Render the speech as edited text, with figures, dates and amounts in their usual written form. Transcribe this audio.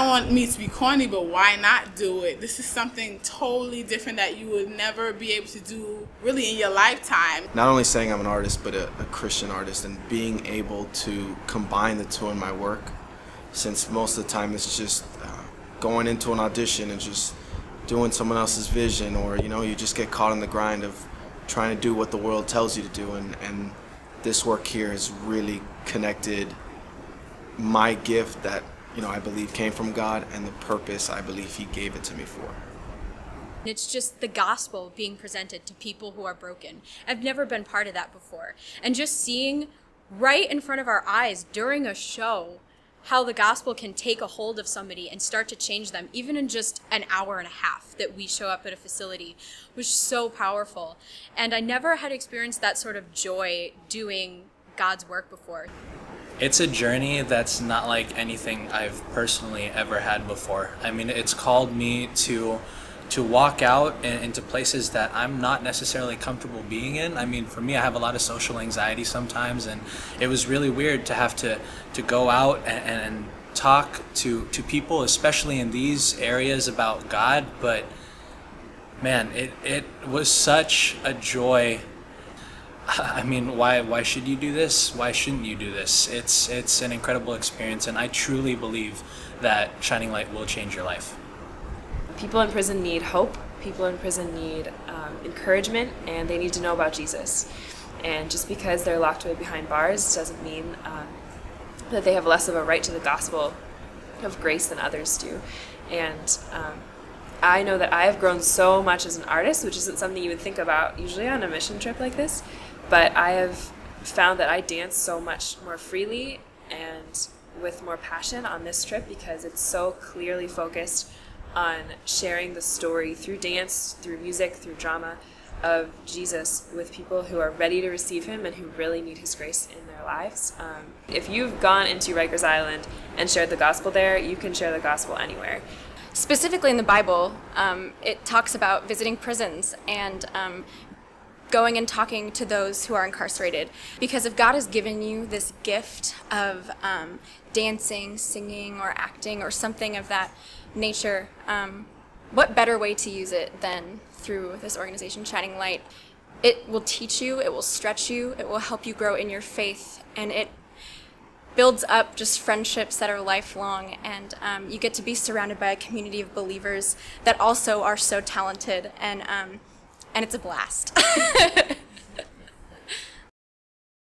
don't want me to be corny, but why not do it? This is something totally different that you would never be able to do really in your lifetime. Not only saying I'm an artist, but a Christian artist, and being able to combine the two in my work, since most of the time it's just going into an audition and just doing someone else's vision, or you just get caught in the grind of trying to do what the world tells you to do, and this work here has really connected my gift that I believe came from God, and the purpose I believe He gave it to me for. It's just the gospel being presented to people who are broken. I've never been part of that before. And just seeing right in front of our eyes during a show how the gospel can take a hold of somebody and start to change them, even in just an hour and a half that we show up at a facility, was so powerful. And I never had experienced that sort of joy doing God's work before. It's a journey that's not like anything I've personally ever had before. I mean, it's called me to walk out into places that I'm not necessarily comfortable being in. I mean, for me, I have a lot of social anxiety sometimes, and it was really weird to have to go out and talk to people, especially in these areas, about God. But man, it was such a joy. I mean, why should you do this? Why shouldn't you do this? It's an incredible experience, and I truly believe that Shining Light will change your life. People in prison need hope. People in prison need encouragement, and they need to know about Jesus. And just because they're locked away behind bars doesn't mean that they have less of a right to the gospel of grace than others do. And I know that I have grown so much as an artist, which isn't something you would think about usually on a mission trip like this, but I have found that I dance so much more freely and with more passion on this trip because it's so clearly focused on sharing the story through dance, through music, through drama of Jesus with people who are ready to receive Him and who really need His grace in their lives. If you've gone into Rikers Island and shared the gospel there, you can share the gospel anywhere. Specifically in the Bible, it talks about visiting prisons and going and talking to those who are incarcerated. Because if God has given you this gift of dancing, singing, or acting, or something of that nature, what better way to use it than through this organization, Shining Light? It will teach you, it will stretch you, it will help you grow in your faith, and it builds up just friendships that are lifelong, and you get to be surrounded by a community of believers that also are so talented, and it's a blast.